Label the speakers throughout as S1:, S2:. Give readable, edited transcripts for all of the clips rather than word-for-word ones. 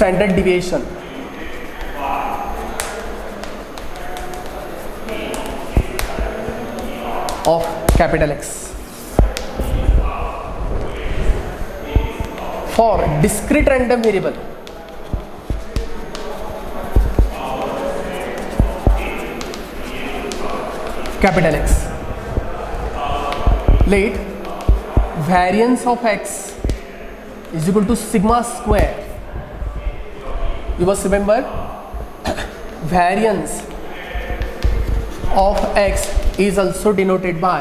S1: standard deviation of capital X for discrete random variable capital X. Let variance of X is equal to sigma square. You must remember variance of X is also denoted by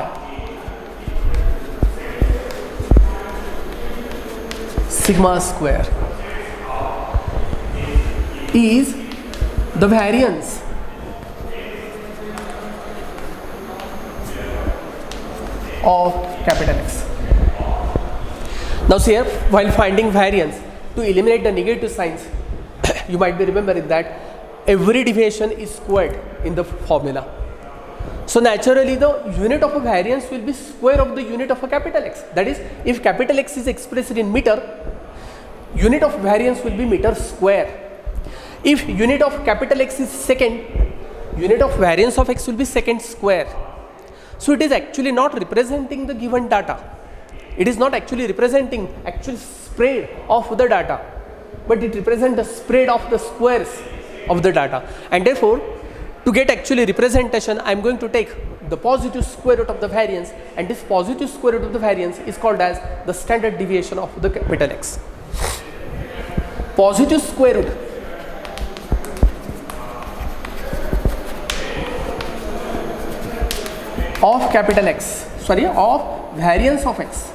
S1: sigma square is the variance of capital X. Now see here, while finding variance, to eliminate the negative signs, you might be remembering that every deviation is squared in the formula. So naturally the unit of a variance will be square of the unit of a capital X. That is, if capital X is expressed in meter, unit of variance will be meter square. If unit of capital X is second, unit of variance of X will be second square. So it is actually not representing the given data. It is not actually representing actual spread of the data, but it represents the spread of the squares of the data. And therefore, to get actually representation, I am going to take the positive square root of the variance, and this positive square root of the variance is called as the standard deviation of the capital X. Positive square root of capital X, of variance of X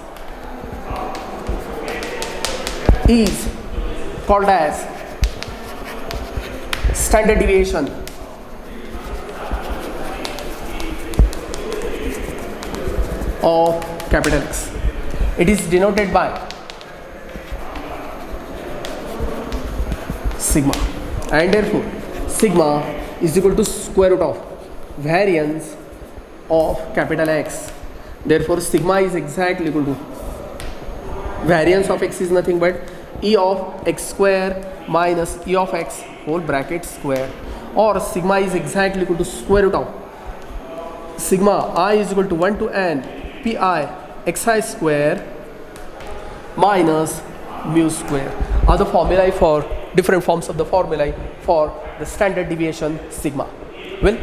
S1: is called as standard deviation of capital X. It is denoted by sigma, and therefore sigma is equal to square root of variance of capital X. Therefore sigma is exactly equal to variance of X is nothing but E of X square minus E of X whole bracket square, or sigma is exactly equal to square root of sigma I is equal to 1 to n pi xi square minus mu square are the formulae for different forms of the formulae for the standard deviation sigma. Well,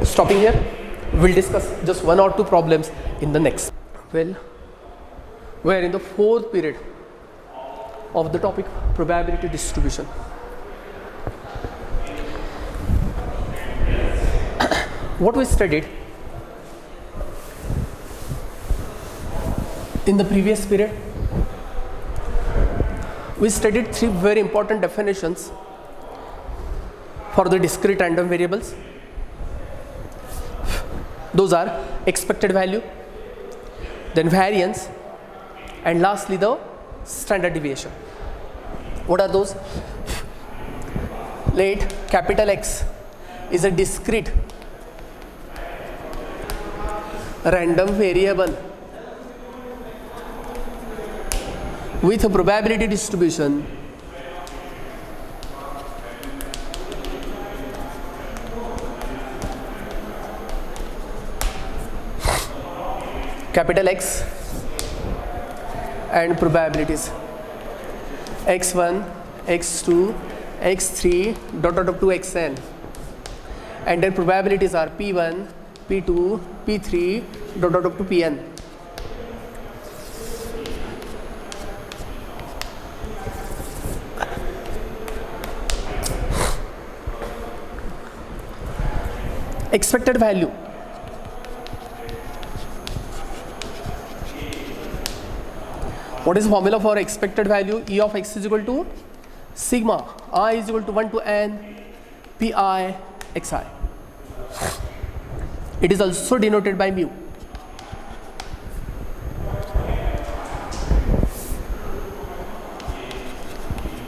S1: stopping here, we'll discuss just one or two problems in the next. Well, we are in the fourth period of the topic probability distribution. What we studied in the previous period, we studied three very important definitions for the discrete random variables. Those are expected value, then variance, and lastly the standard deviation. What are those? Let capital X is a discrete random variable with a probability distribution capital X and probabilities x1, x2, x3 dot dot up to xn, and then probabilities are p1, p2, p3 dot dot up to pn. Expected value. What is the formula for expected value? E of x is equal to sigma I is equal to 1 to n pi xi. It is also denoted by mu.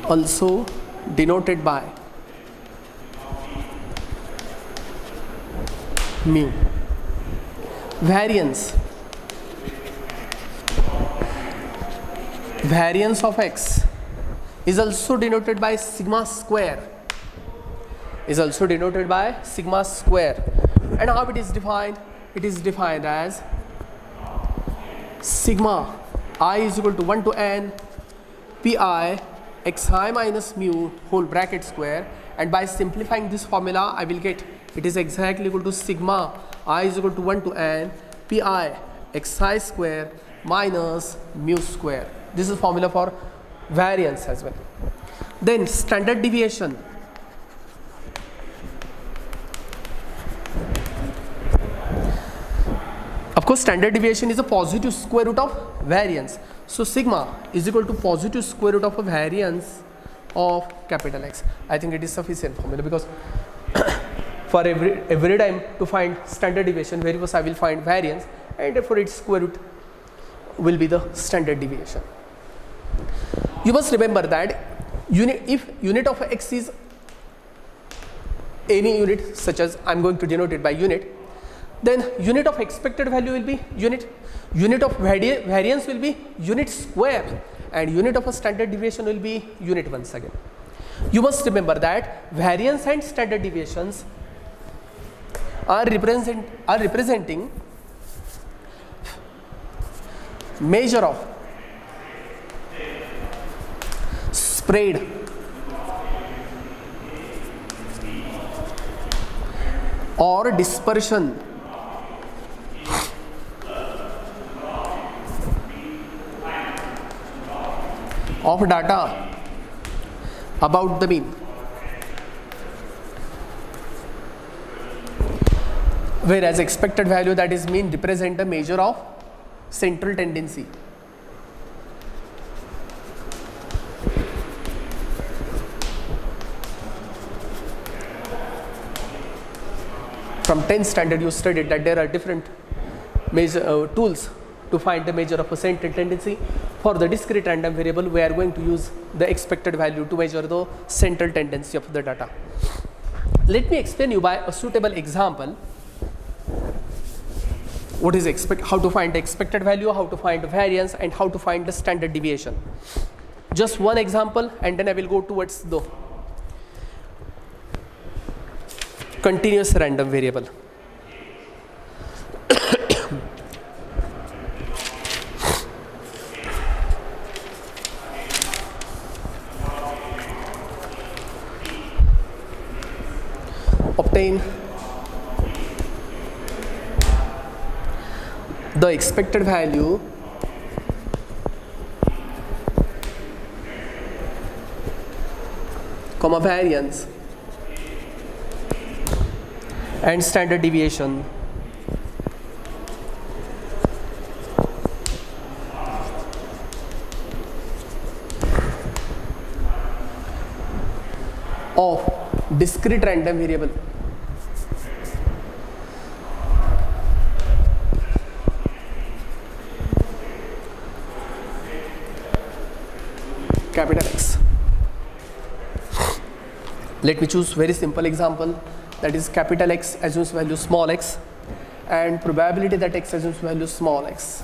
S1: Also denoted by mu. Variance. Variance of x is also denoted by sigma square. Is also denoted by sigma square. And how it is defined? It is defined as sigma I is equal to 1 to n pi xi minus mu whole bracket square, and by simplifying this formula I will get it is exactly equal to sigma I is equal to 1 to n pi xi square minus mu square. This is formula for variance as well. Then standard deviation. Of course, standard deviation is a positive square root of variance. So sigma is equal to positive square root of a variance of capital X. I think it is sufficient formula, because for every time to find standard deviation, very first I will find variance, and therefore its square root will be the standard deviation. You must remember that if unit of X is any unit, such as I am going to denote it by unit, then unit of expected value will be unit of variance will be unit square, and unit of a standard deviation will be unit once again. You must remember that variance and standard deviations are representing measure of spread or dispersion of data about the mean. Whereas expected value, that is mean, represent a measure of central tendency. From 10th standard you studied that there are different tools to find the measure of a central tendency. For the discrete random variable, we are going to use the expected value to measure the central tendency of the data. Let me explain you by a suitable example what is how to find the expected value, how to find variance, and how to find the standard deviation. Just one example, and then I will go towards the continuous random variable. Obtain the expected value comma variance and standard deviation of discrete random variable capital X. Let me choose very simple example, that is capital X assumes value small x, and probability that X assumes value small x.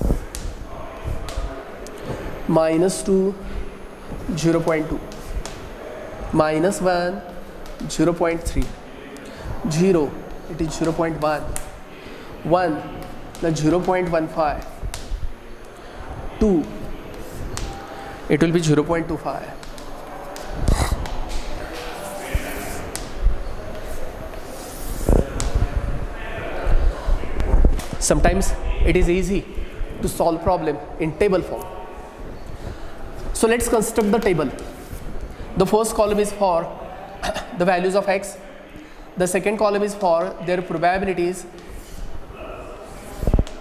S1: -2 0.2, -1 0.3, 0 it is 0.1, 1 the 0.15, 2 it will be 0.25. Sometimes it is easy to solve problem in table form. So let's construct the table. The first column is for the values of X. The second column is for their probabilities.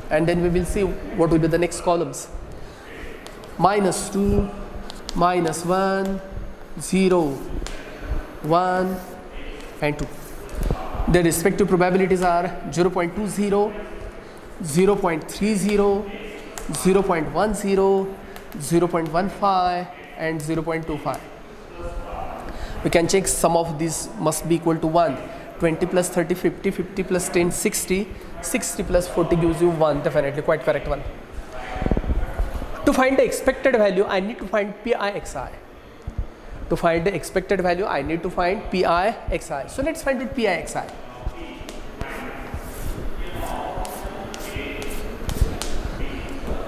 S1: And then we will see what will be the next columns. -2, -1, 0, 1, and 2. Their respective probabilities are 0.20, 0.30, 0.10, 0.15, and 0.25. We can check some of these must be equal to 1. 20 plus 30, 50, 50 plus 10, 60, 60 plus 40 gives you 1, definitely quite correct one. To find the expected value, I need to find PIXI. To find the expected value, I need to find pi xi. So let's find it pi xi.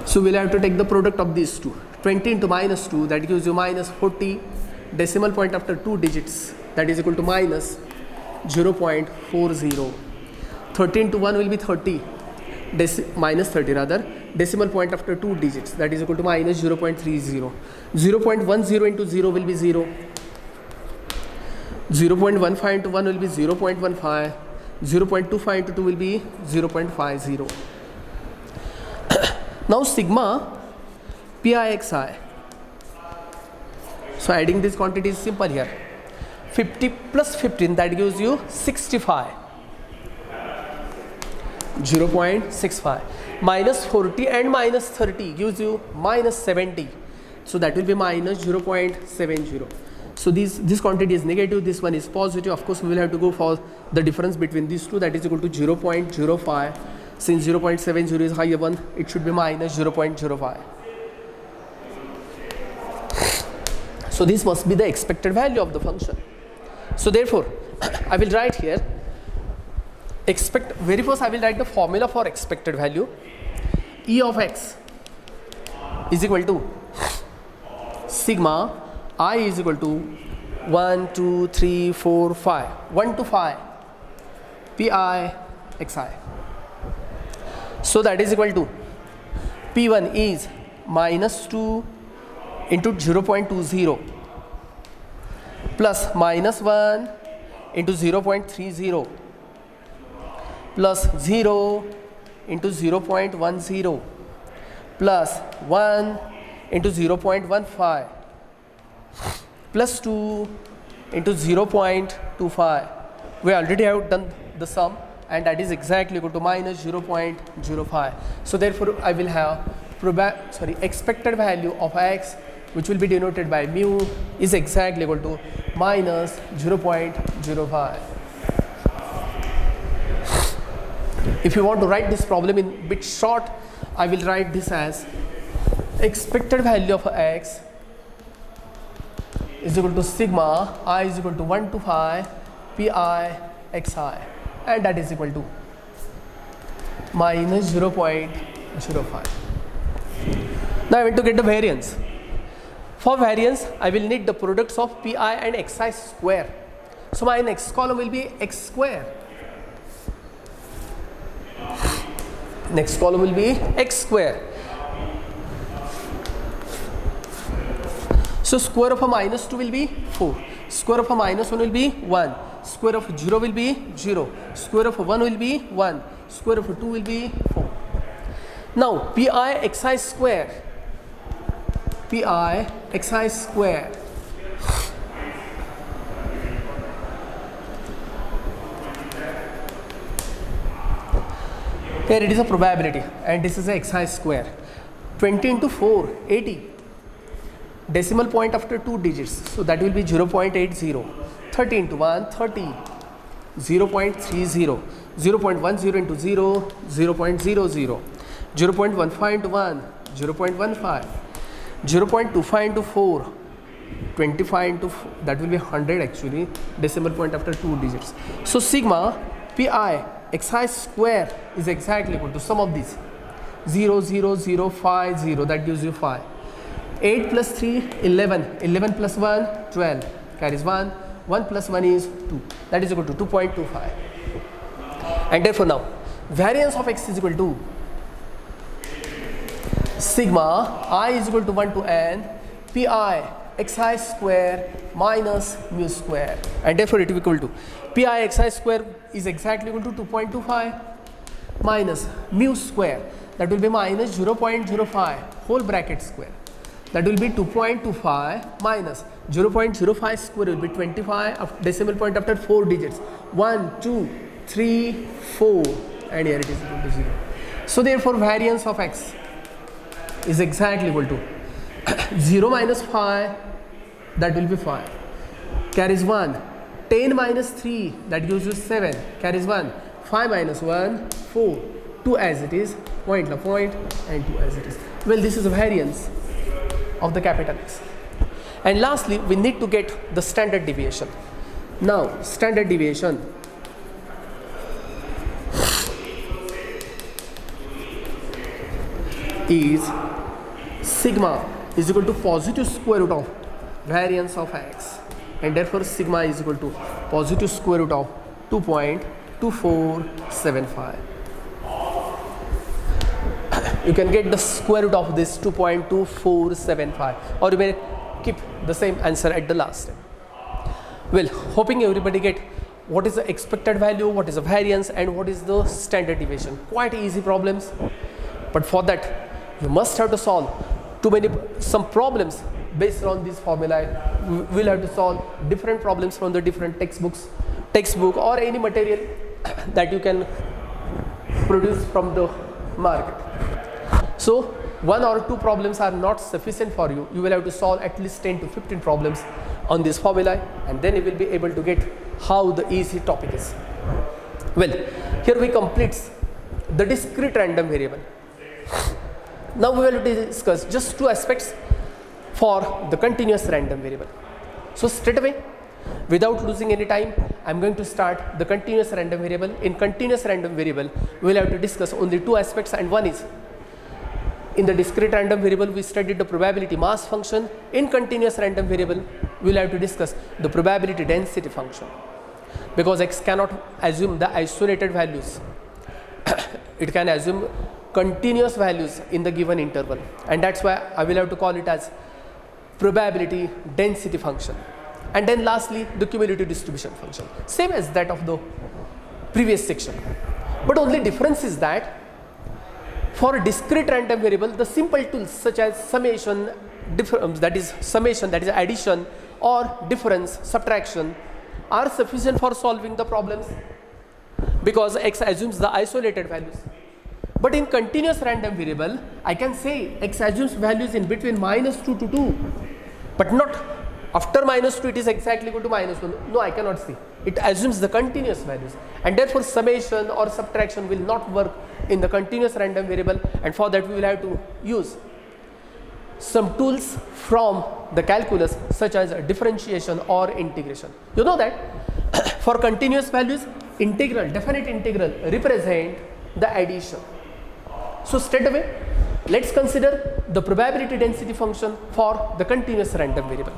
S1: So we'll have to take the product of these two. 20 into minus 2, that gives you minus 40. Decimal point after 2 digits, that is equal to minus 0.40. 30 into 1 will be 30. Minus 30 rather. Decimal point after 2 digits, that is equal to minus 0.30. 0.10 into 0 will be 0. 0.15 into 1 will be 0.15. 0.25 into 2 will be 0.50. Now sigma pi xi. So adding this quantity is simple here. 50 plus 15, that gives you 65. 0.65. Minus 40 and minus 30 gives you minus 70. So that will be minus 0.70. So this quantity is negative, this one is positive. Of course, we will have to go for the difference between these two, that is equal to 0.05. Since 0.70 is higher one, it should be minus 0.05. So this must be the expected value of the function. So therefore, I will write here, very first I will write the formula for expected value. E of x is equal to sigma I is equal to 1, 2, 3, 4, 5. 1 to 5 pi xi. So that is equal to P1 is minus 2 into 0.20 plus minus 1 into 0.30 plus 0 into 0.10 plus 1 into 0.15 plus 2 into 0.25. We already have done the sum, and that is exactly equal to minus 0.05. So therefore I will have expected value of x, which will be denoted by mu, is exactly equal to minus 0.05. If you want to write this problem in bit short, I will write this as expected value of x is equal to sigma I is equal to 1 to 5 pi xi, and that is equal to minus 0.05. Now I want to get the variance. For variance, I will need the products of pi and xi square. So my next column will be x square. Next column will be x square. So square of a minus 2 will be 4. Square of a minus 1 will be 1. Square of 0 will be 0. Square of 1 will be 1. Square of 2 will be 4. Now pi xi square. Pi xi square. Here it is a probability, and this is a xi square. 20 into 4, 80. Decimal point after 2 digits, so that will be 0.80. 30 into 1, 30. 0.30. 0.10 into 0, 0.00. 0.15 into 1, 0.15. 0.25 into 4, 25 into 4, that will be 100 actually. Decimal point after 2 digits. So sigma pi xi square is exactly equal to sum of these 0, 0, 0, 5, 0, that gives you 5. 8 plus 3, 11. 11 plus 1, 12. Carries 1. 1 plus 1 is 2. That is equal to 2.25. And therefore now, variance of x is equal to sigma I is equal to 1 to n pi xi square minus mu square. And therefore it will be equal to pi xi square is exactly equal to 2.25 minus mu square, that will be minus 0.05 whole bracket square. That will be 2.25 minus 0.05 square will be 25 of decimal point after 4 digits. 1, 2, 3, 4, and here it is equal to 0. So therefore variance of x is exactly equal to 0 minus 5, that will be 5. Carries 1. 10 minus 3, that gives you 7. Carries 1. 5 minus 1, 4. 2 as it is, point and 2 as it is. Well, this is a variance of the capital X. And lastly, we need to get the standard deviation. Now, standard deviation is sigma is equal to positive square root of variance of x, and therefore sigma is equal to positive square root of 2.2475. You can get the square root of this 2.2475, or you may keep the same answer at the last time. Well, hoping everybody get what is the expected value, what is the variance, and what is the standard deviation. Quite easy problems, but for that you must have to solve some problems based on this formula. We will have to solve different problems from the different textbook or any material that you can produce from the market. So 1 or 2 problems are not sufficient for you. You will have to solve at least 10 to 15 problems on this formula, and then you will be able to get how the easy topic is. Well, here we complete the discrete random variable. Now we will discuss just 2 aspects for the continuous random variable. So straight away, without losing any time, I am going to start the continuous random variable. In continuous random variable, we will have to discuss only 2 aspects, and one is, in the discrete random variable we studied the probability mass function. In continuous random variable, we will have to discuss the probability density function, because x cannot assume the isolated values. It can assume continuous values in the given interval, and that's why I will have to call it as probability density function. And then lastly, the cumulative distribution function, same as that of the previous section, but only difference is that for a discrete random variable, the simple tools such as summation, that is addition, or difference, subtraction, are sufficient for solving the problems, because x assumes the isolated values. But in continuous random variable, I can say x assumes values in between -2 to 2, but not after -2 it is exactly equal to -1. No, I cannot say. It assumes the continuous values, and therefore summation or subtraction will not work in the continuous random variable, and for that we will have to use some tools from the calculus such as differentiation or integration. You know that for continuous values, integral, definite integral represent the addition. So straight away, let's consider the probability density function for the continuous random variable.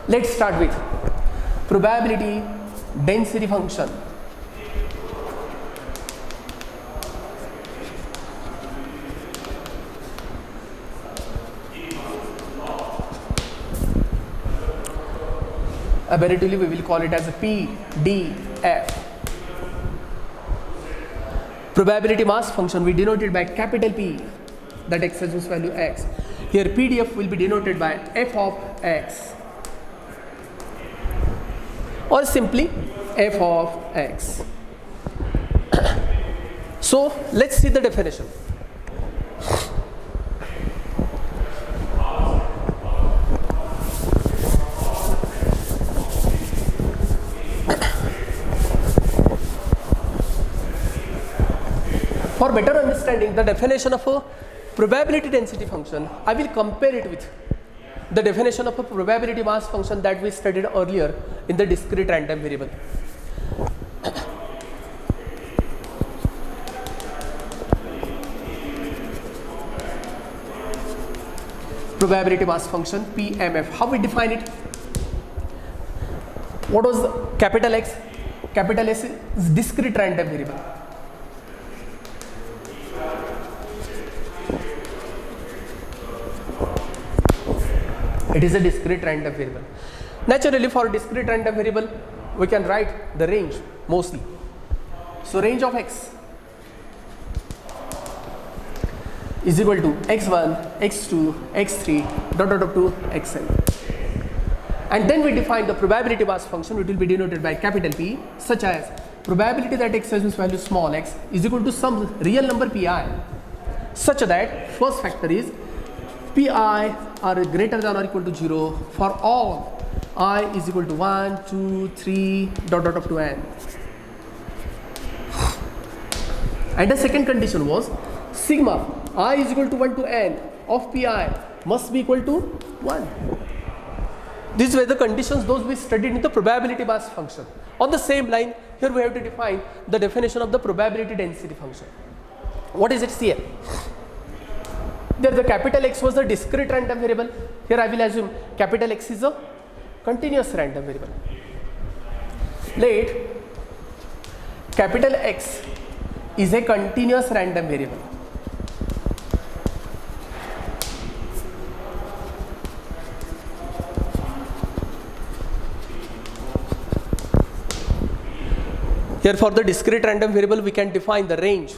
S1: Let's start with probability density function. Abbreviatively we will call it as a PDF. Probability mass function we denoted by capital P, that x assumes value x. Here PDF will be denoted by f of x, or simply f of x. So let's see the definition. For better understanding the definition of a probability density function, I will compare it with the definition of a probability mass function that we studied earlier in the discrete random variable. Probability mass function PMF. How we define it? What was capital X? Capital S is discrete random variable. It is a discrete random variable. Naturally, for discrete random variable, we can write the range mostly. So range of x is equal to x1, x2, x3 dot dot up to xn. And then we define the probability mass function, which will be denoted by capital P, such as probability that x assumes value small x is equal to some real number pi, such that first factor is pi are greater than or equal to 0 for all I is equal to 1, 2, 3 dot dot up to n. And the second condition was sigma I is equal to 1 to n of pi must be equal to 1. These were the conditions those we studied in the probability mass function. On the same line, here we have to define the definition of the probability density function. What is it here? There the capital X was the discrete random variable. Here I will assume capital X is a continuous random variable. Let capital X is a continuous random variable. Here for the discrete random variable we can define the range.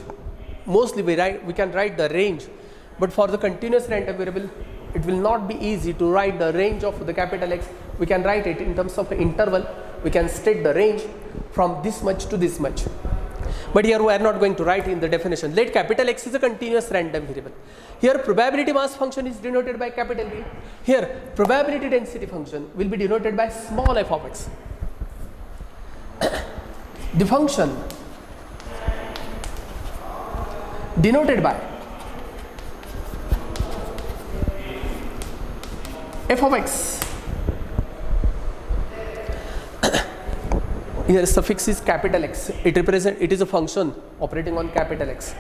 S1: Mostly we can write the range, but for the continuous random variable it will not be easy to write the range of the capital X. We can write it in terms of interval. We can state the range from this much to this much. But here we are not going to write in the definition. Let capital X is a continuous random variable. Here probability mass function is denoted by capital B. Here probability density function will be denoted by small f of x. The function denoted by f of x, here suffix is capital X. It is a function operating on capital X.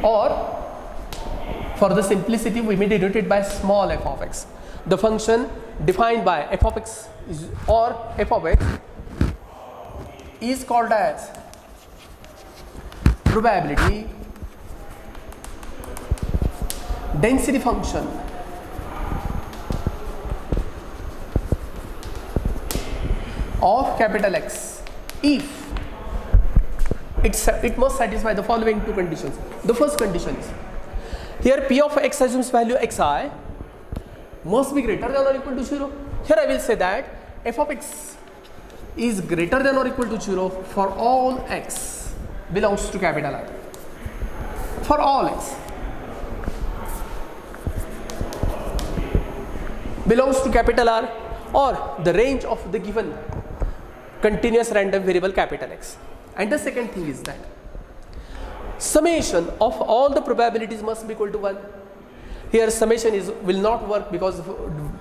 S1: Or for the simplicity we may denote it by small f of x. The function defined by f of x or f of x is called as probability density function of capital X if it must satisfy the following two conditions. The first condition is here p of x assumes value xi must be greater than or equal to 0. Here I will say that f of x is greater than or equal to 0 for all x belongs to capital R. For all x belongs to capital R or the range of the given continuous random variable capital X. And the second thing is that summation of all the probabilities must be equal to 1. Here summation will not work because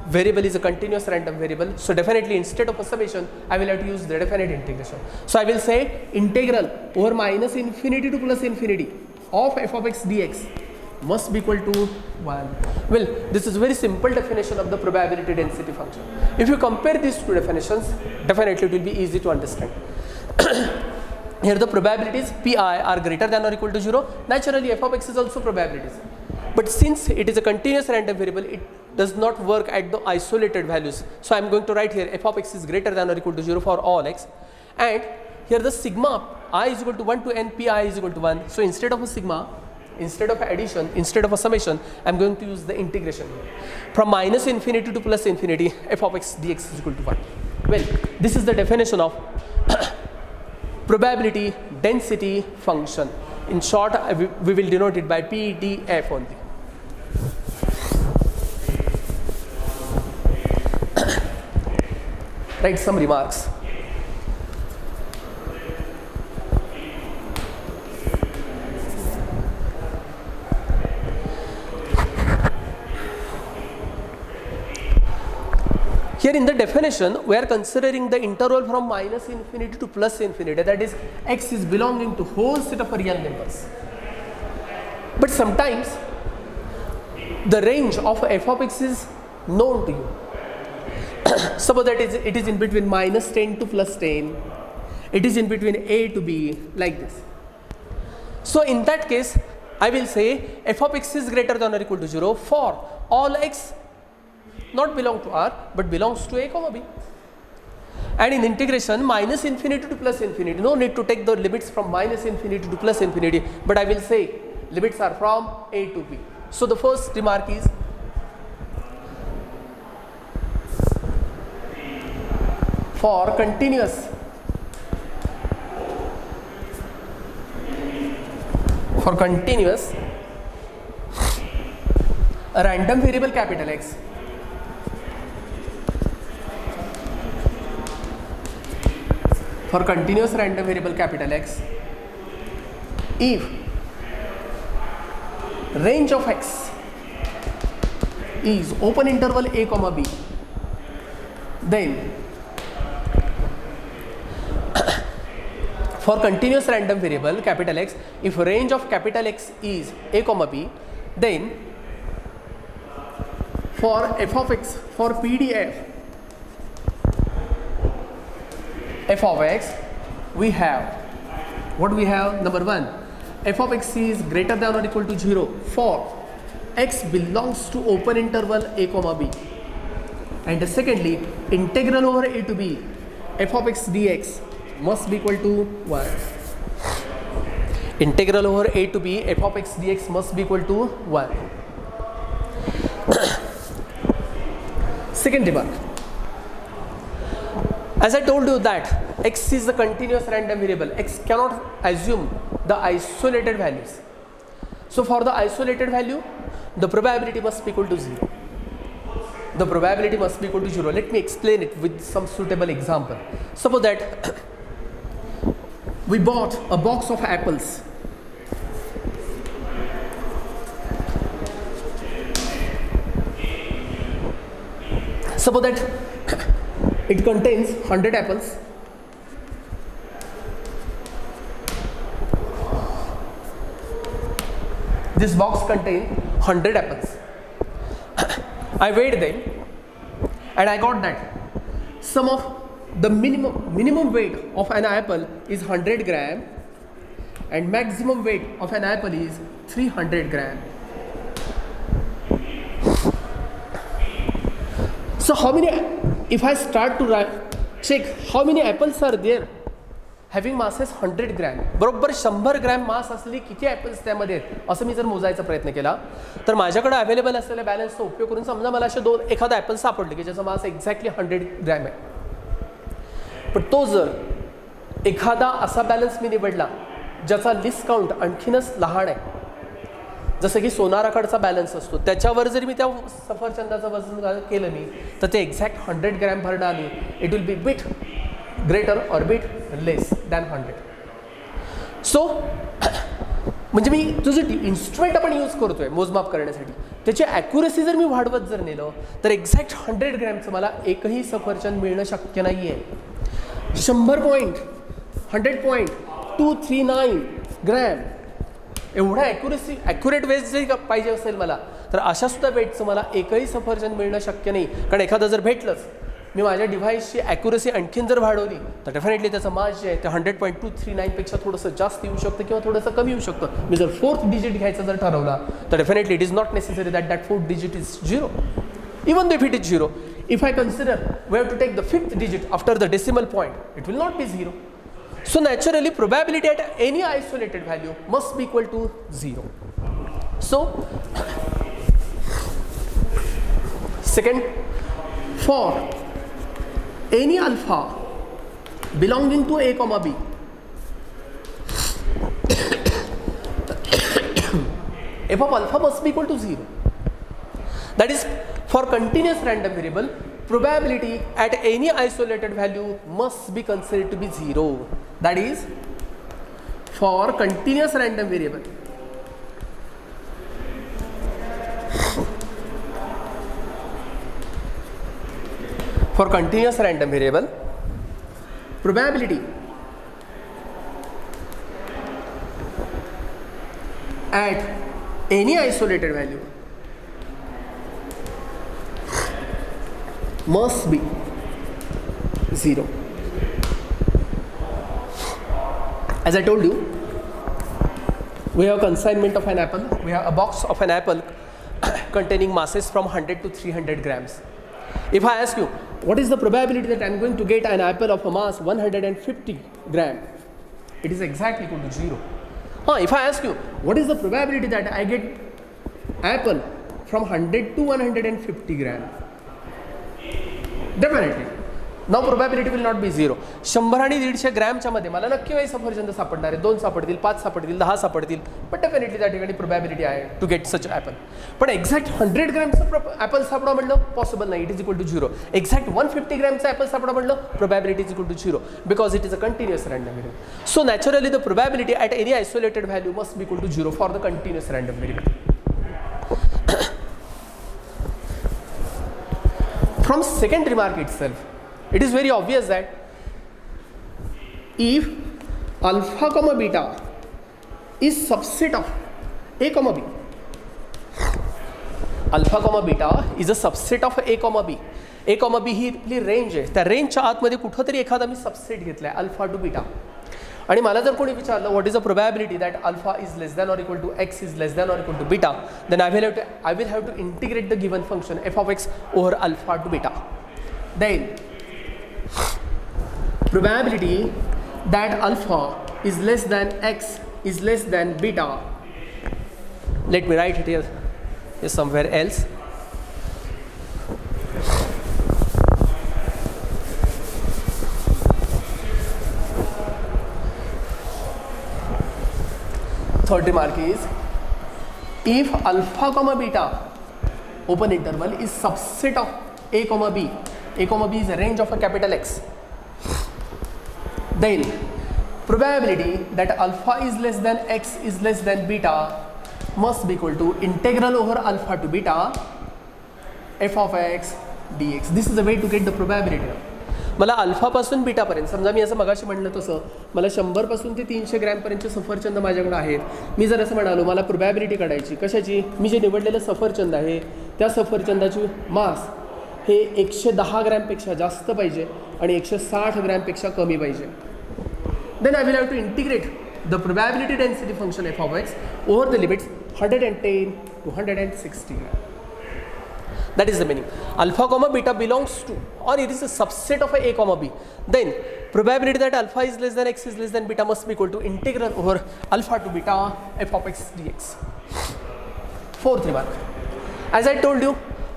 S1: variable is a continuous random variable. So definitely instead of a summation, I will have to use the definite integration. So I will say integral over minus infinity to plus infinity of f of x dx must be equal to 1. Well, this is very simple definition of the probability density function. If you compare these two definitions, definitely it will be easy to understand. Here the probabilities pi are greater than or equal to 0. Naturally f of x is also probabilities. But since it is a continuous random variable, it does not work at the isolated values. So I am going to write here f of x is greater than or equal to 0 for all x. And here the sigma I is equal to 1 to n pi is equal to 1. So instead of a sigma, instead of addition, instead of a summation, I am going to use the integration. From minus infinity to plus infinity, f of x dx is equal to 1. Well, this is the definition of probability density function. In short, we will denote it by PDF only. Write some remarks. Here in the definition, we are considering the interval from minus infinity to plus infinity, that is x is belonging to whole set of real numbers. But sometimes the range of f of x is known to you. Suppose that it is in between minus 10 to plus 10, it is in between a to b, like this. So in that case, I will say f of x is greater than or equal to 0 for all x not belong to R but belongs to a comma b. And in integration minus infinity to plus infinity, no need to take the limits from minus infinity to plus infinity, but I will say limits are from a to b. So the first remark is for continuous random variable capital X for continuous random variable capital X, if range of X is open interval a comma b, then for continuous random variable capital X, if range of capital X is a comma b, then for f of x, for PDF f of x, we have what we have. Number one, f of x is greater than or equal to 0 for x belongs to open interval a comma b, and secondly, integral over a to b f of x dx must be equal to 1. Integral over a to b f of x dx must be equal to 1. Second remark, as I told you that x is the continuous random variable, x cannot assume the isolated values. So for the isolated value, the probability must be equal to 0. The probability must be equal to 0. Let me explain it with some suitable example. Suppose that we bought a box of apples. Suppose that it contains 100 apples. This box contains 100 apples. I weighed them and I got that some of the minimum weight of an apple is 100 gram and maximum weight of an apple is 300 gram. So how many, if I start to check how many apples are there having masses 100 gram, बरोबर 100 gram मास असलेली किती apples त्यामध्ये आहेत असं मी जर मोजायचा प्रयत्न केला तर माझ्याकडे अवेलेबल असलेल्या बॅलन्सचा उपयोग करून समजा मला असे एखादा ॲपल सापडले की ज्याचा मास एक्झॅक्टली 100 ग्रॅम आहे, पण तो जर एखादा असा बॅलन्स मी निवडला ज्याचा लिस्ट काउंट आणखीनच लहान आहे, जसं की सोनाराकडचा बॅलन्स असतो, त्याच्यावर जर मी त्या सफरचंदाचं वजन केलं मी तर ते एक्झॅक्ट 100 ग्रॅम भरणं आली, it will be bit greater or bit less than 100. सो म्हणजे मी जो जे इन्स्ट्रुमेंट आपण यूज करतोय मोजमाप करण्यासाठी त्याची ॲक्युरेसी जर मी वाढवत जर नेलं तर एक्झॅक्ट 100 ग्रॅमचं मला एकही सफरचंद मिळणं शक्य नाही आहे. 100.239 ग्रॅम एवढा ॲक्युरेट वेट जरी पाहिजे असेल मला तर अशा सुद्धा वेटचं मला एकही सफरचंद मिळणं शक्य नाही, कारण एखादं जर भेटलंच मी माझ्या डिव्हाइसची ॲक्युरेसी आणखीन जर वाढवली तर डेफिनेटली त्याचं मास जे आहे ते 100.239 पेक्षा थोडंसं जास्त येऊ शकतं किंवा थोडंसं कमी येऊ शकतं. मी जर 4th डिजिट घ्यायचं जर ठरवला तर definitely it is not necessary that 4th digit is 0. Even though if it is 0, if I consider we have to take the 5th digit after the decimal point, it will not be 0. So naturally probability at any isolated value must be equal to 0. So second, for any alpha belonging to a comma b, f of alpha must be equal to 0. That is, for continuous random variable, probability at any isolated value must be considered to be 0. That is, for continuous random variable, probability at any isolated value must be 0. As I told you, we have consignment of an apple. We have a box of an apple containing masses from 100 to 300 grams. If I ask you what is the probability that I'm going to get an apple of a mass 150 gram? It is exactly equal to 0. If I ask you, what is the probability that I get apple from 100 to 150 gram? Definitely. Now probability will not be 0. 100 आणि 150 ग्रॅमच्या मध्ये मला नक्की काही सफरचंद सापडणार आहे, 2 सापडतील, 5 सापडतील, 10 सापडतील, पण डेफिनेटली त्या ठिकाणी प्रोबॅबिलिटी आहे टू गेट सच ॲपल. पण एक्झॅक्ट 100 ग्रॅमचं ॲपल सापडा म्हणलं पॉसिबल नाही, it is equal to 0. Exact 150 ग्रॅमचं ॲपल सापडा म्हणलं probability is equal to 0 because it is a continuous random variable. So naturally the probability at any isolated value must be equal to 0 for the continuous random variable. From second remark itself, it is very obvious that if alpha comma beta is subset of a comma b, alpha comma beta is a subset of a comma b. a comma b ही आपली range आहे, त्या रेंजच्या आतमध्ये कुठंतरी एखादा मी subset घेतलाय अल्फा टू बीटा, आणि मला जर कोणी विचारलं what is the probability that alpha is less than or equal to X is less than or equal to beta, then I will have to integrate the given function F of X over alpha to beta. Then probability that alpha is less than x is less than beta, let me write it here somewhere else. Third remark is if alpha comma beta open interval is subset of a comma b, a comma b is a range of a capital X, then probability that alpha is less than x is less than beta must be equal to integral over alpha to beta f of x dx. This is the way to get the probability. मला अल्फापासून बीटापर्यंत, समजा मी असं मगाशी म्हणलं तसं मला 100 पासून ते 300 ग्रॅमपर्यंतचे सफरचंद माझ्याकडे आहेत. मी जर असं म्हणालो मला प्रोबॅबिलिटी काढायची कशाची, मी जे निवडलेलं सफरचंद आहे त्या सफरचंदाची मास हे 110 ग्रॅमपेक्षा जास्त पाहिजे आणि 160 ग्रॅमपेक्षा कमी पाहिजे. Then I will have to integrate the probability density function F of X over the limits 110 to 160 gram. That is the meaning. Alpha comma beta belongs to, or it is a subset of a comma b. Then probability that alpha is less than x is less than beta must be equal to integral over alpha to beta f of x dx. Fourth remark. As I told you,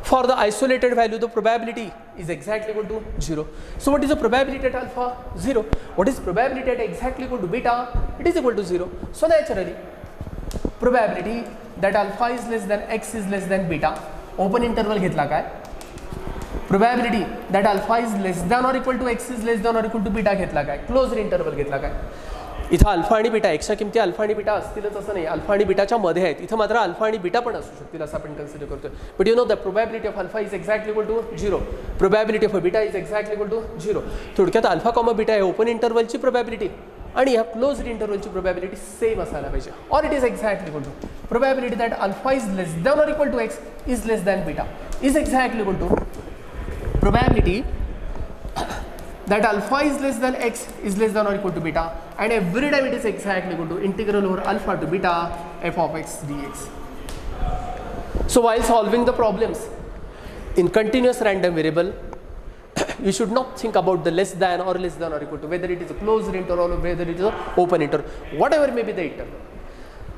S1: for the isolated value, the probability is exactly equal to 0. So what is the probability at alpha? 0. What is probability at exactly equal to beta? It is equal to 0. So naturally, probability that alpha is less than x is less than beta, open interval घेतला काय, probability that alpha is less than or equal to X is less than or equal to beta घेतला काय, closed interval घेतला काय. इथं alpha आणि beta एकशा किमती alpha आणि बीटा असतीलच असं नाही, अल्फा आणि बीटाच्या मध्ये आहेत, इथं मात्र अल्फा आणि बीटा पण असू शकतील असं आपण कन्सिडर करतोय. But you know the probability of alpha is exactly equal to 0, probability of beta is exactly equal to 0. थोडक्यात अल्फा कॉमा बीटा आहे ओपन इंटरवलची प्रोबॅबिलिटी आणि ह्या क्लोज्ड इंटरवलची प्रोबॅबिलिटी सेम असायला पाहिजे, or it is exactly equal to probability that alpha is less than or equal to X is less than beta is exactly equal to probability that alpha is less than x is less than or equal to beta, and every time it is exactly equal to integral over alpha to beta f of x dx. So while solving the problems in continuous random variable, you should not think about the less than or equal to, whether it is a closed interval or whether it is an open interval, whatever may be the interval.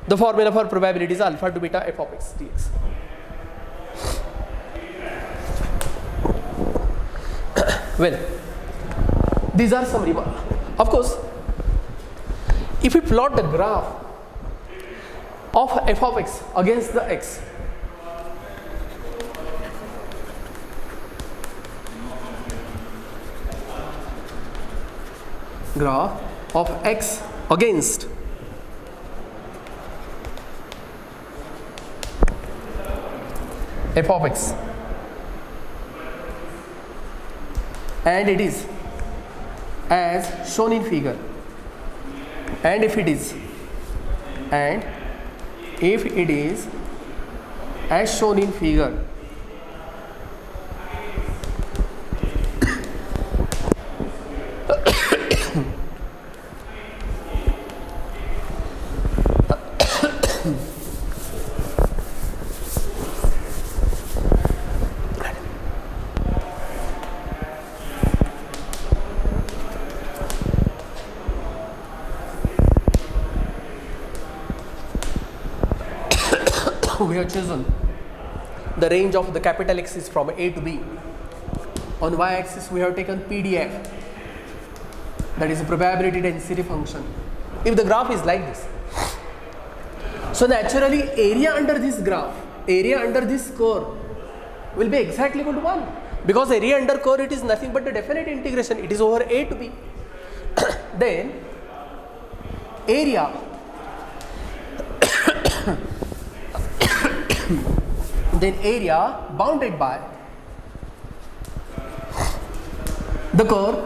S1: The formula for probability is alpha to beta f of x dx. Well, these are some remarks. Of course, if we plot the graph of f of x against the x, graph of x against f of x, and it is as shown in figure, and if it is as shown in figure, we have chosen the range of the capital X is from A to B. On y-axis we have taken PDF, that is a probability density function. If the graph is like this, so naturally area under this graph, area under this curve will be exactly equal to 1, because area under curve, it is nothing but the definite integration, it is over A to B. Then area then area bounded by the curve,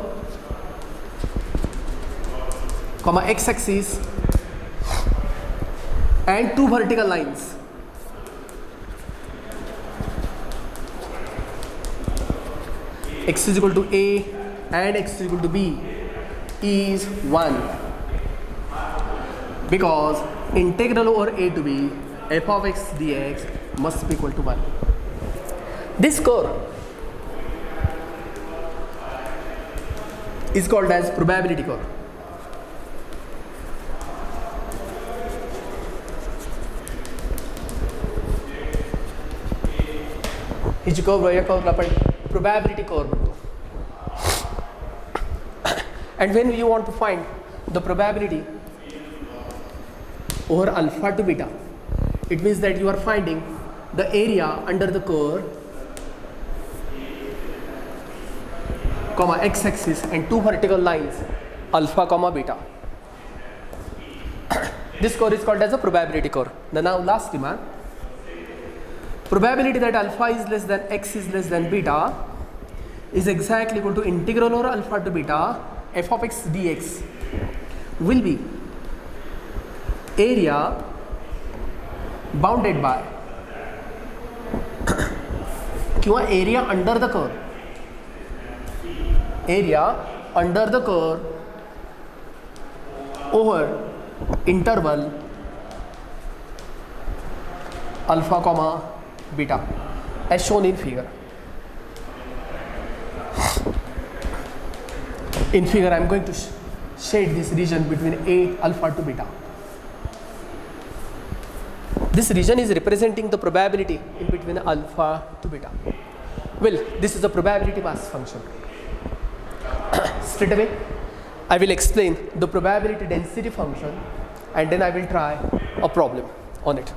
S1: comma x-axis and two vertical lines. X is equal to A and x is equal to B is 1, because integral over A to B f of x dx must be equal to 1. This curve is called as probability curve. हिची curve या कर्वला आपण probability curve म्हणतो. And when you want to find the probability over alpha to beta, it means that you are finding the area under the curve, comma x-axis and two vertical lines, alpha comma beta. This curve is called as a probability curve. Now last demand, probability that alpha is less than x is less than beta is exactly equal to integral over alpha to beta f of x dx will be area bounded by किंवा area under the curve, area under the curve over interval alpha comma beta as shown in figure. In figure I am going to shade this region between A alpha to beta. This region is representing the probability in between alpha to beta. Well, this is the probability mass function. Straight away I will explain the probability density function and then I will try a problem on it.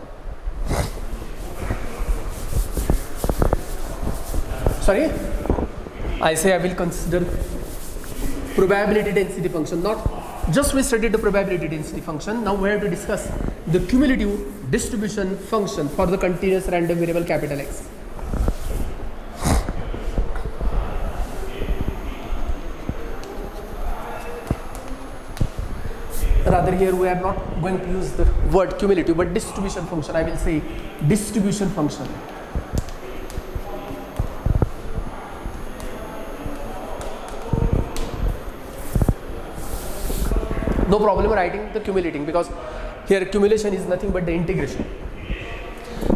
S1: Sorry, I say I will consider probability density function, not just we studied the probability density function. Now we have to discuss the cumulative distribution function for the continuous random variable capital X. Rather here we are not going to use the word cumulative but distribution function. I will say distribution function. No problem writing the cumulating, because here accumulation is nothing but the integration.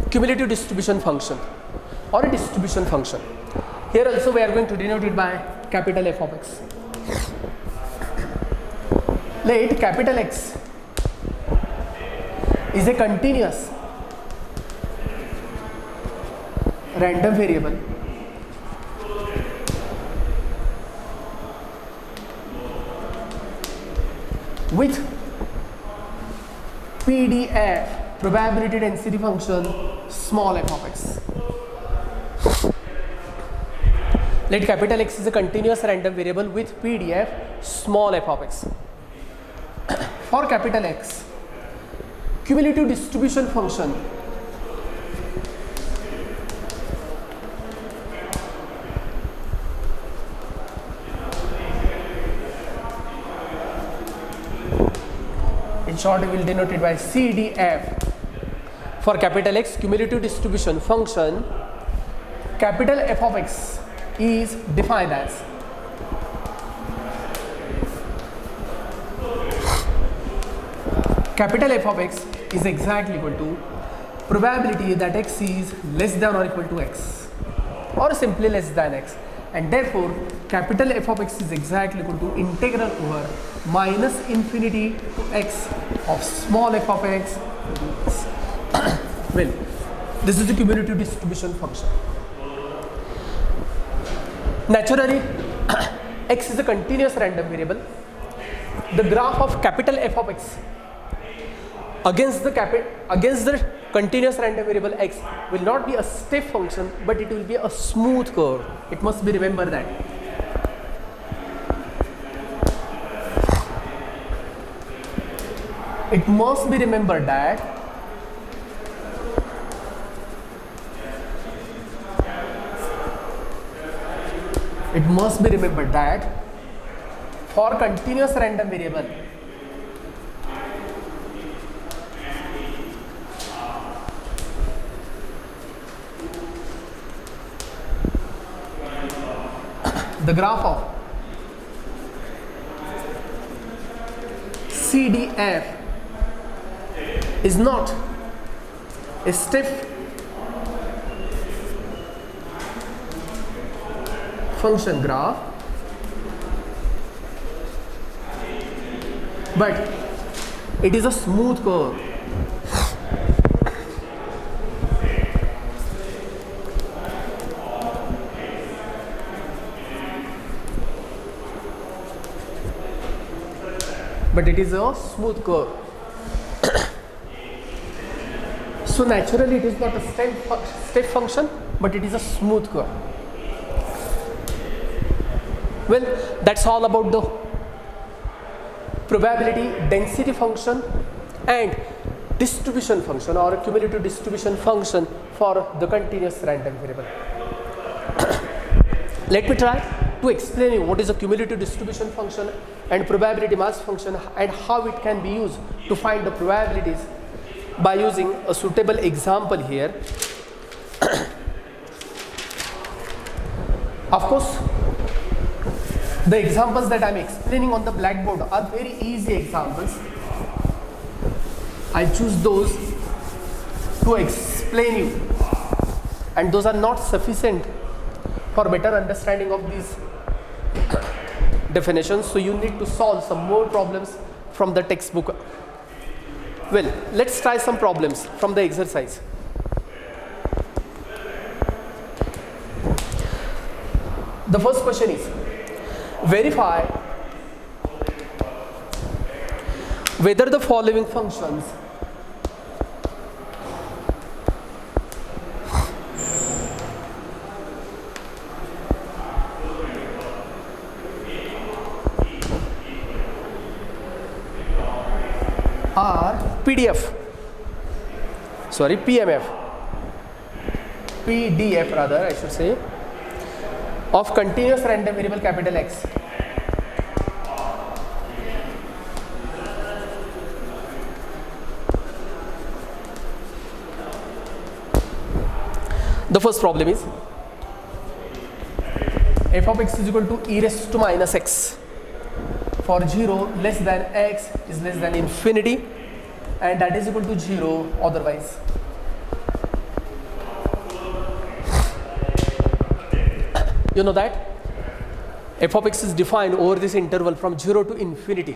S1: Cumulative distribution function or a distribution function. Here also we are going to denote it by capital F of x. Let capital X is a continuous random variable with PDF probability density function small f of x. Let capital X is a continuous random variable with PDF small f of x. For capital X, cumulative distribution function in short we will denote it by CDF. For capital X cumulative distribution function, capital F of x is defined as capital F of x is exactly equal to probability that x is less than or equal to x or simply less than x, and therefore capital F of x is exactly equal to integral over minus infinity to x of small f of x. Well, This is the cumulative distribution function. Naturally, x is a continuous random variable. The graph of capital F of x against the continuous random variable x will not be a step function, but it will be a smooth curve. It must be remembered that. It must be remembered that for continuous random variable, the graph of CDF is not a step function graph, but it is a smooth curve. But it is a smooth curve. So naturally it is not a step function, but it is a smooth curve. Well, that's all about the probability density function and distribution function or cumulative distribution function for the continuous random variable. Let me try to explain you what is a cumulative distribution function and probability mass function and how it can be used to find the probabilities by using a suitable example here. Of course, the examples that I am explaining on the blackboard are very easy examples. I choose those to explain you, and those are not sufficient for better understanding of these definitions, so you need to solve some more problems from the textbook. Well, let's try some problems from the exercise. The first question is, verify whether the following functions are PDF rather I should say, of continuous random variable capital X. The first problem is f of x is equal to e raised to minus x for 0 less than x is less than infinity, and that is equal to 0 otherwise. You know that f of x is defined over this interval from 0 to infinity,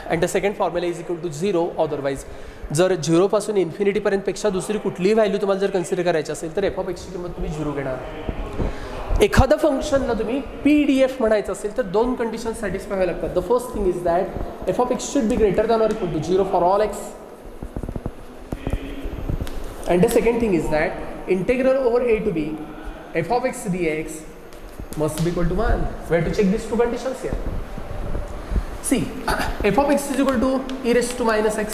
S1: and the second formula is equal to 0 otherwise. जर 0 पासून infinity पर्यंत पेक्षा दुसरी कुठलीही value तुम्हाला जर consider करायची असेल तर f of x ची किंमत तुम्ही 0 घेणार. एखाद्या फंक्शनला तुम्ही PDF म्हणायचं असेल तर दोन कंडिशन सॅटिस्फाय व्हायला लागतात. The first thing is that f of x should be greater than or equal to 0 for all x, and the second thing is that integral over a to b f of x dx must be equal to 1. We have to check these two conditions here. See, f of x is equal to e raised to minus x.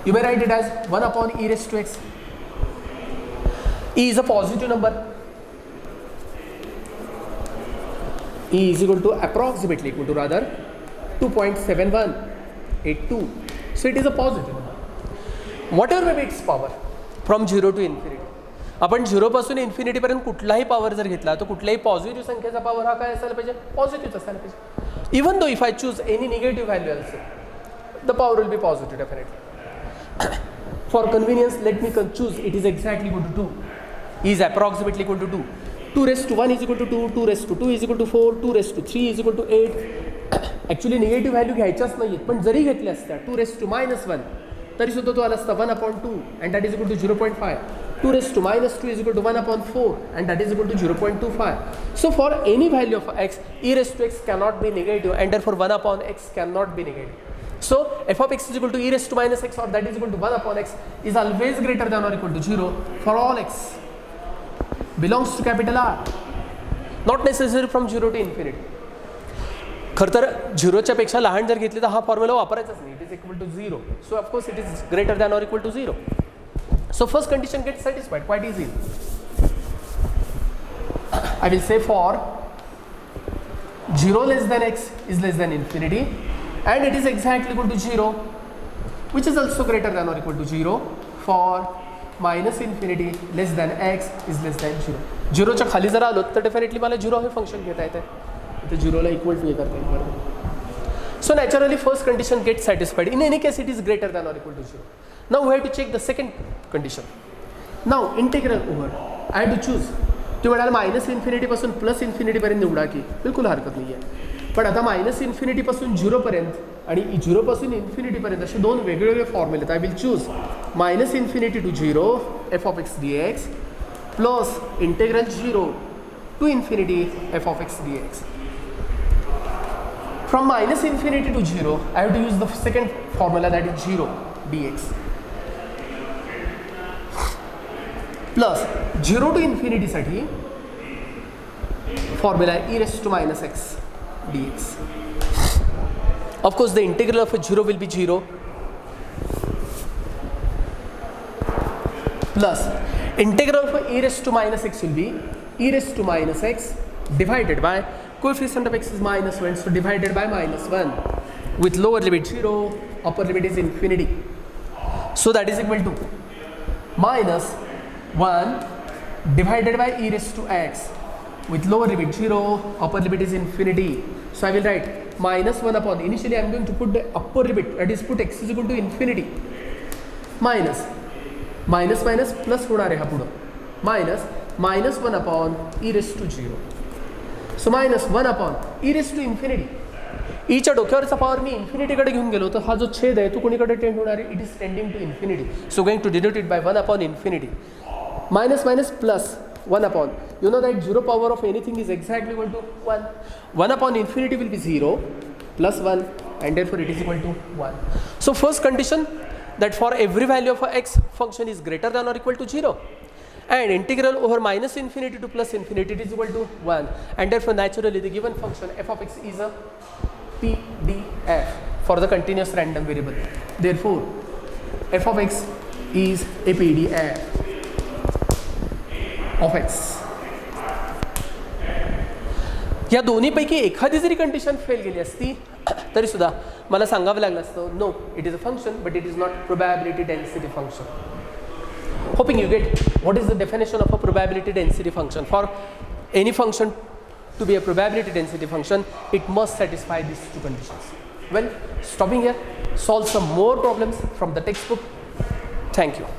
S1: You may write it as 1 upon e raised to x. E is a positive number. E is equal to approximately equal to rather 2.7182. So it is a positive number. Whatever may be its power from 0 to infinity. आपण 0 पासून infinity पर्यंत कुठलाही power जर घेतला तर कुठल्याही positive संख्येचा power हा काय असायला पाहिजे, पॉझिटिव्ह असायला पाहिजे. Even though if I choose any negative value also the power will be positive definitely. For convenience, let me choose it is exactly equal to 2. E is approximately equal to 2. 2 raised to 1 is equal to 2. 2 raised to 2 is equal to 4. 2 raised to 3 is equal to 8. Actually negative value घ्यायच्याच नाहीत, पण जरी घेतल्या असत्या 2 raised to minus 1 तरी सुद्धा तो आला असता 1/2 and that is equal to 0.5. 2 raised to minus 2 is equal to 1/4 and that is equal to 0.25. So for any value of x, e raised to x cannot be negative and therefore 1/x cannot be negative. So f of x is equal to e raised to minus x or that is equal to 1/x is always greater than or equal to 0 for all x belongs to capital R. Not necessary from 0 to infinity. खरं तर 0च्या पेक्षा लहान जर घेतली तर हा formula वापरायचाच नाही. It is equal to 0. So of course it is greater than or equal to 0. So first condition gets satisfied, quite easy. I will say for 0 less than x is less than infinity and it is exactly equal to 0 which is also greater than or equal to 0 for minus infinity less than x is less than 0. 0 च्या खाली जर आलो तर definitely मला 0 हे function घेता येते. इथे 0 ला equal to हे करता येईल बरोबर. So naturally first condition gets satisfied. In any case it is greater than or equal to 0. Now we have to check the second condition. Now integral over I have to choose. तुम्ही म्हणाल minus इन्फिनिटीपासून plus इन्फिनिटीपर्यंत निवडा की बिलकुल हरकत नाही आहे. पण आता मायनस इन्फिनिटीपासून 0पर्यंत आणि 0पासून इन्फिनिटीपर्यंत असे दोन वेगवेगळे फॉर्म्युले आहेत. I will choose minus infinity to 0 F of X D X plus integral 0 to infinity F of X D X. From minus infinity to 0, I have to use the second formula, that is 0 dx plus 0 to infinity साठी formula e raised to minus x dx. Of course, the integral of 0 will be 0 plus integral of e raised to minus x will be e raised to minus x divided by coefficient of x is minus 1, so divided by minus 1 with lower limit 0, upper limit is infinity. So that is equal to minus 1 divided by e raised to x with lower limit 0, upper limit is infinity. So I will write minus 1 upon, initially I am going to put the upper limit, that is put x is equal to infinity, minus minus minus plus होणार आहे हा पुढं minus 1 upon e raised to 0. So minus 1 upon e raise to infinity. ईच्या डोक्यावरचा power मी इन्फिनिटीकडे घेऊन गेलो तर हा जो छेद आहे तो कोणीकडे टेंड होणार आहे. It is tending to infinity. So going to denote it by 1 upon infinity. Minus minus plus 1 upon, you know that 0 power of anything is exactly equal to 1. 1 upon infinity will be 0 plus 1 and therefore it is equal to 1. So first condition, that for every value of a x function is greater than or equal to 0. And integral over minus infinity to plus infinity is equal to 1 and therefore naturally the given function f of x is a PDF for the continuous random variable. Therefore f of x is a PDF of x. या दोन्हीपैकी एखादी जरी condition fail गेली असती तरी सुद्धा मला सांगावं लागलं असतं no it is a function but it is not probability density function. Hoping you get what is the definition of a probability density function. For any function to be a probability density function, it must satisfy these two conditions. Well, stopping here, solve some more problems from the textbook. Thank you.